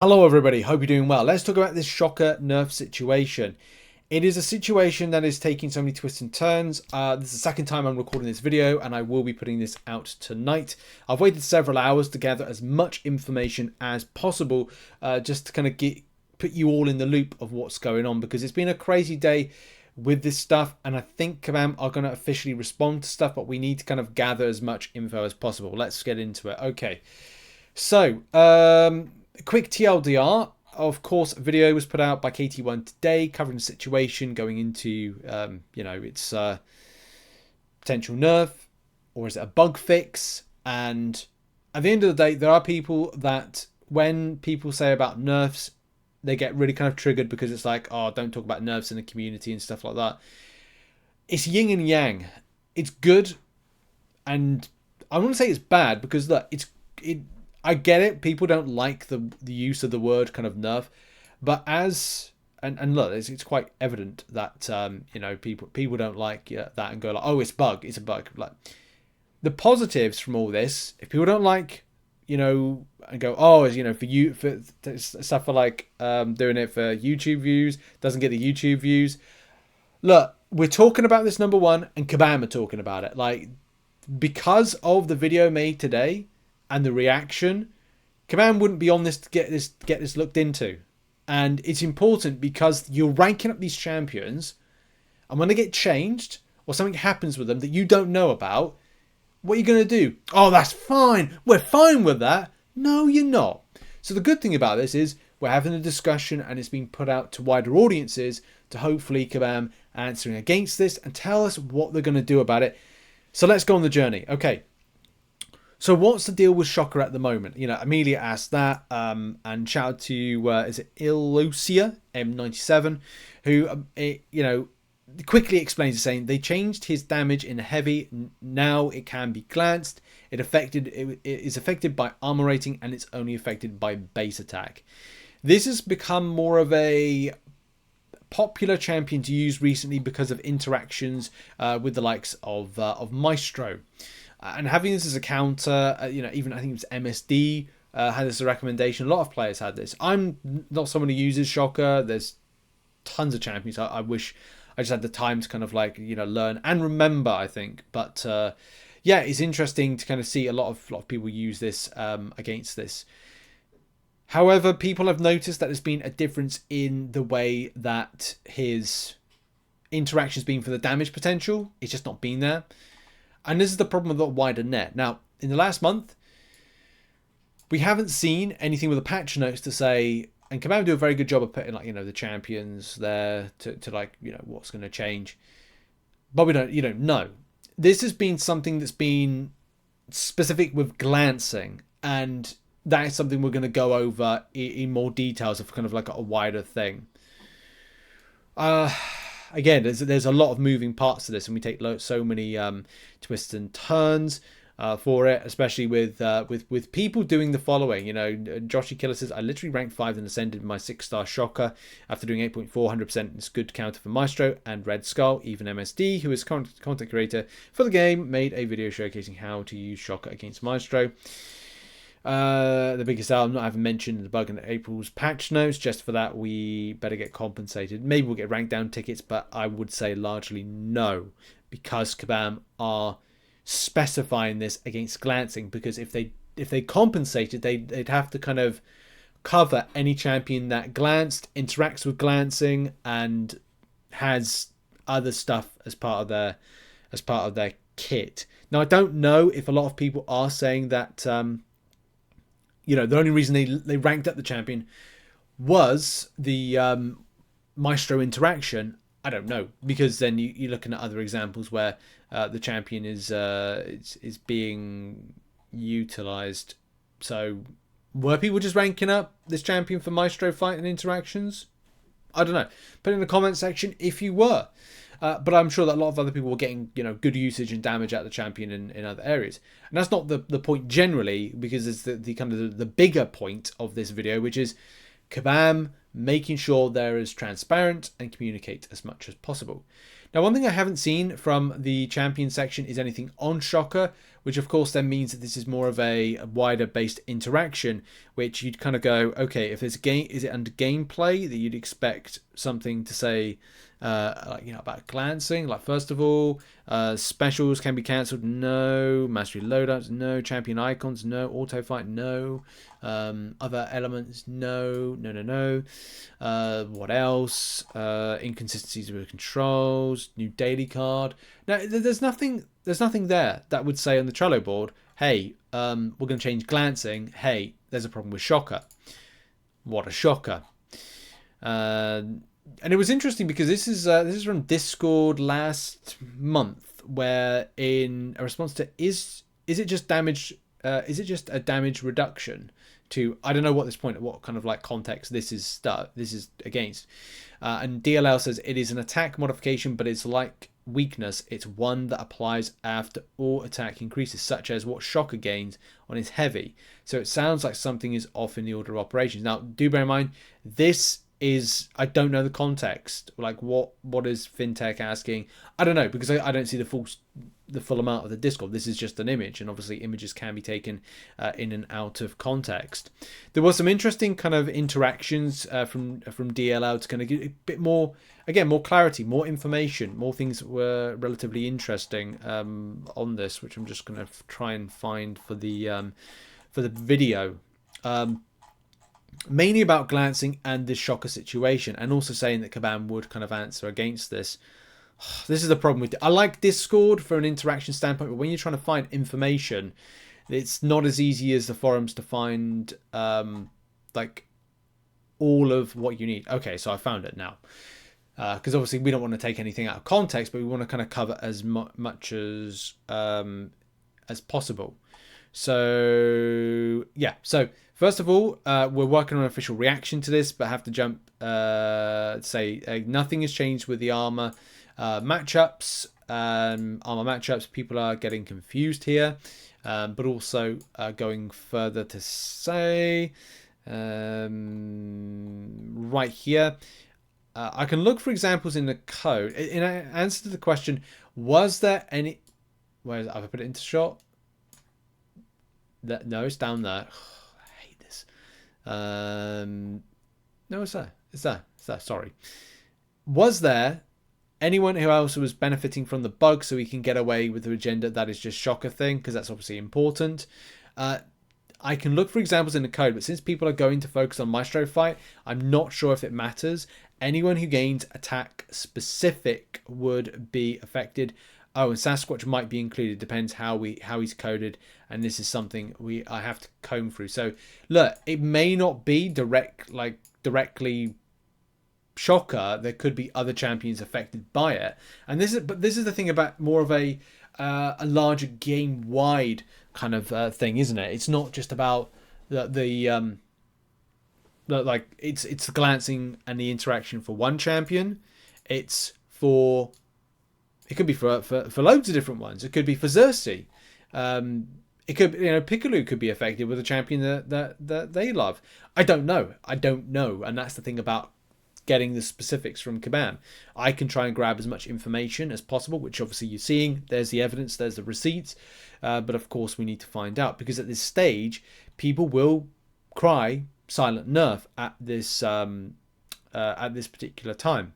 Hello everybody, hope you're doing well. Let's talk about this Shocker nerf situation. It is a situation that is taking so many twists and turns. This is the second time I'm recording this video and I will be putting this out tonight. I've waited several hours to gather as much information as possible just to kind of put you all in the loop of what's going on, because it's been a crazy day with this stuff, and I think Kabam are going to officially respond to stuff, but we need to kind of gather as much info as possible. Let's get into it. Okay, so quick TLDR, of course, a video was put out by KT1 today covering the situation going into, its potential nerf, or is it a bug fix? And at the end of the day, there are people that when people say about nerfs, they get really kind of triggered because it's like, oh, don't talk about nerfs in the community and stuff like that. It's yin and yang. It's good, and I wouldn't say it's bad, because look, I get it. People don't like the use of the word kind of nerf, but and look, it's quite evident that people don't like that and go like, oh, it's a bug. Like, the positives from all this, if people don't like, and go, oh, for stuff for like doing it for YouTube views, doesn't get the YouTube views. Look, we're talking about this, number one, and Kabam are talking about it. Like, because of the video made today and the reaction, Kabam wouldn't be on this to get this looked into. And it's important because you're ranking up these champions, and when they get changed or something happens with them that you don't know about, what are you going to do? Oh, that's fine. We're fine with that. No, you're not. So the good thing about this is we're having a discussion, and it's being put out to wider audiences to hopefully Kabam answering against this and tell us what they're going to do about it. So let's go on the journey. Okay. So what's the deal with Shocker at the moment? Amelia asked that, and shout out to, is it Illucia M97, who, quickly explains it, saying they changed his damage in heavy. Now it can be glanced. It is affected by armor rating, and it's only affected by base attack. This has become more of a popular champion to use recently because of interactions with the likes of Maestro. And having this as a counter, even I think it was MSD had this as a recommendation. A lot of players had this. I'm not someone who uses Shocker. There's tons of champions. I wish I just had the time to kind of learn and remember, I think. But it's interesting to kind of see a lot of people use this against this. However, people have noticed that there's been a difference in the way that his interaction's been for the damage potential. It's just not been there. And this is the problem with the wider net. Now, in the last month, we haven't seen anything with the patch notes to say, and Kabam do a very good job of putting the champions there to what's going to change. But we don't know. This has been something that's been specific with glancing, and that is something we're going to go over in more details of kind of like a wider thing. Again, there's a lot of moving parts to this, and we take so many twists and turns for it, especially with people doing the following. Joshy Killer says, I literally ranked 5 and ascended my 6-star Shocker after doing 8.4, 100%. It's good counter for Maestro and Red Skull. Even MSD, who is content creator for the game, made a video showcasing how to use Shocker against Maestro. The biggest album not having mentioned the bug in April's patch notes. Just for that, we better get compensated. Maybe we'll get ranked down tickets, but I would say largely no, because Kabam are specifying this against glancing. Because if they compensated, they'd have to kind of cover any champion that glanced, interacts with glancing, and has other stuff as part of their kit. Now, I don't know if a lot of people are saying that. The only reason they ranked up the champion was the Maestro interaction. I don't know, because then you're looking at other examples where the champion is being utilized. So were people just ranking up this champion for Maestro fight and interactions? I don't know. Put in the comment section if you were. But I'm sure that a lot of other people were getting, good usage and damage out of the champion in other areas. And that's not the point generally, because it's the kind of the bigger point of this video, which is Kabam making sure they're as transparent and communicate as much as possible. Now, one thing I haven't seen from the champion section is anything on Shocker. which of course then means that this is more of a wider based interaction, which you'd kind of go, okay, if there's a game, is it under gameplay that you'd expect something to say, like, you know, about glancing? Like, first of all, specials can be cancelled, no. Mastery loadouts, no. Champion icons, no. Auto fight, no. Other elements, no. What else? Inconsistencies with controls, new daily card. Now, there's nothing there that would say on the Trello board, hey, we're going to change glancing. Hey, there's a problem with Shocker. What a shocker. And it was interesting because this is from Discord last month, where in a response to is it just damage? Is it just a damage reduction? To, I don't know what kind of like context this is against. And DLL says it is an attack modification, but it's like weakness. It's one that applies after all attack increases, such as what Shocker gains on his heavy. So it sounds like something is off in the order of operations. Now, do bear in mind, this is, I don't know the context. Like, what is FinTech asking? I don't know, because I don't see the full amount of the Discord. This is just an image, and obviously images can be taken in and out of context. There was some interesting kind of interactions from DLL to kind of get a bit more, again, more clarity, more information, more things that were relatively interesting on this, which I'm just going to try and find for the video. Mainly about glancing and the Shocker situation, and also saying that Kabam would kind of answer against this. This is the problem with it. I like Discord for an interaction standpoint, but when you're trying to find information, it's not as easy as the forums to find like all of what you need. Okay, so I found it now. Because obviously we don't want to take anything out of context, but we want to kind of cover as much as possible. So yeah, so first of all, we're working on an official reaction to this, but have to jump, say nothing has changed with the armor matchups. People are getting confused here, but also going further to say right here, I can look for examples in the code. In answer to the question, was there any, where have I put it into shot? No, it's down there. I hate this. No, it's there. It's there. Sorry. Was there anyone who else was benefiting from the bug so we can get away with the agenda that is just Shocker thing? Because that's obviously important. I can look for examples in the code, but since people are going to focus on Maestro Fight, I'm not sure if it matters. Anyone who gains attack specific would be affected. Oh, and Sasquatch might be included. Depends how he's coded, and this is something I have to comb through. So look, it may not be directly Shocker. There could be other champions affected by it, and this is the thing about more of a larger game wide kind of thing, isn't it? It's not just about the like it's the glancing and the interaction for one champion. It could be for loads of different ones. It could be for Xerxes. It could, Piccolo could be affected with a champion that they love. I don't know, and that's the thing about getting the specifics from Kabam. I can try and grab as much information as possible, which obviously you're seeing. There's the evidence, there's the receipts, but of course we need to find out, because at this stage people will cry silent nerf at this particular time.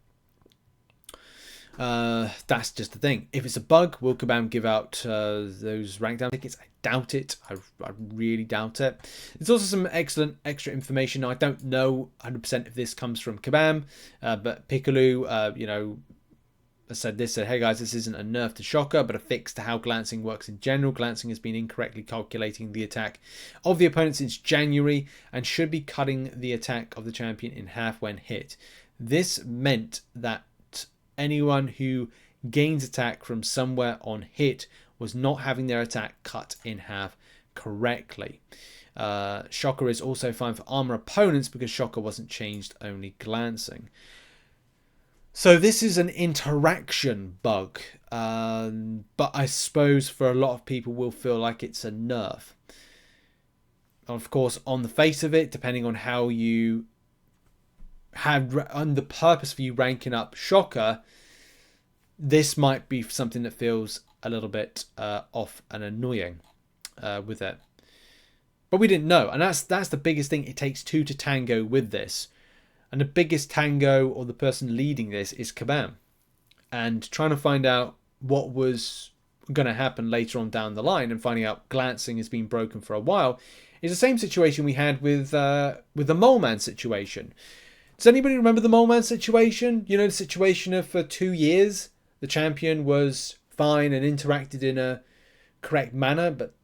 That's just the thing. If it's a bug, will Kabam give out those rank down tickets? I doubt it. I really doubt it. There's also some excellent extra information. I don't know 100% if this comes from Kabam, but Piccolo, said, hey guys, this isn't a nerf to Shocker, but a fix to how glancing works in general. Glancing has been incorrectly calculating the attack of the opponent since January and should be cutting the attack of the champion in half when hit. This meant that anyone who gains attack from somewhere on hit was not having their attack cut in half correctly. Shocker is also fine for armor opponents because Shocker wasn't changed, only glancing. So this is an interaction bug, but I suppose for a lot of people will feel like it's a nerf. Of course, on the face of it, depending on how you and the purpose for you ranking up Shocker, this might be something that feels a little bit off and annoying with it. But we didn't know, and that's the biggest thing. It takes two to tango with this, and the biggest tango, or the person leading this, is Kabam, and trying to find out what was going to happen later on down the line, and finding out glancing has been broken for a while, is the same situation we had with the Mole Man situation. Does anybody remember the Mole Man situation? You know, the situation of for 2 years the champion was fine and interacted in a correct manner, but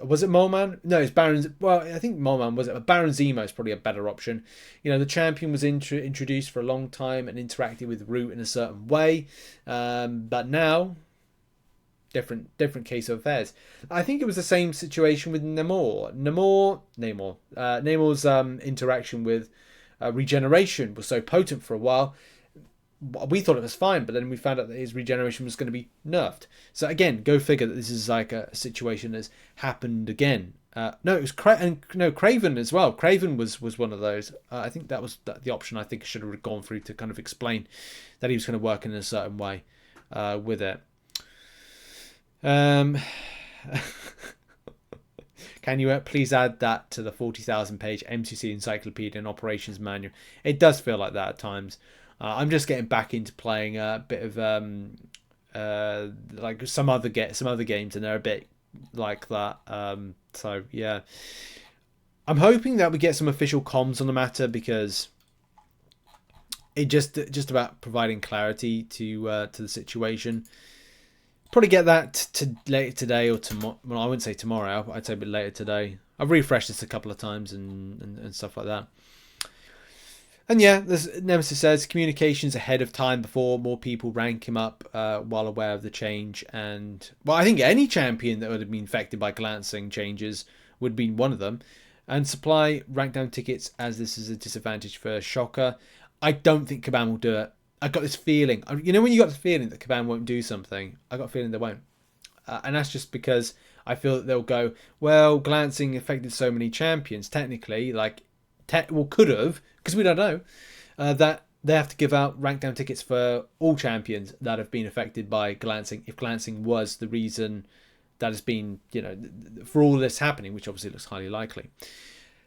was it Mole Man? No, it's Baron's. Well, I think Mole Man was it, but Baron Zemo is probably a better option. You know, the champion was introduced for a long time and interacted with Groot in a certain way, but now different case of affairs. I think it was the same situation with Namor. Namor's interaction with regeneration was so potent for a while. We thought it was fine, but then we found out that his regeneration was going to be nerfed. So again, go figure that this is like a situation that's happened again. No, it was Craven as well. Craven was one of those. I think that was the option I think I should have gone through to kind of explain that he was going to work in a certain way with it. Can you please add that to the 40,000 page MCC Encyclopedia and Operations Manual? It does feel like that at times. I'm just getting back into playing a bit of like some other games, and they're a bit like that. So yeah, I'm hoping that we get some official comms on the matter, because it just about providing clarity to the situation. Probably get that later today or tomorrow. Well, I wouldn't say tomorrow. I'd say a bit later today. I've refreshed this a couple of times and stuff like that. And yeah, Nemesis says communications ahead of time before more people rank him up while aware of the change. And well, I think any champion that would have been affected by glancing changes would be one of them. And supply rank down tickets, as this is a disadvantage for Shocker. I don't think Kabam will do it. I got this feeling. You know when you got this feeling that Kabam won't do something? I got a feeling they won't. And that's just because I feel that they'll go, well, glancing affected so many champions. Technically, like, could have, because we don't know, that they have to give out rank down tickets for all champions that have been affected by glancing, if glancing was the reason that has been, you know, for all this happening, which obviously looks highly likely.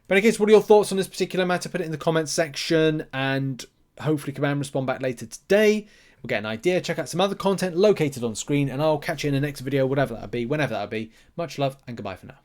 But I guess, what are your thoughts on this particular matter? Put it in the comments section, and hopefully Kabam respond back later today. We'll get an idea. Check out some other content located on screen, and I'll catch you in the next video, whatever that'll be, whenever that'll be. Much love and goodbye for now.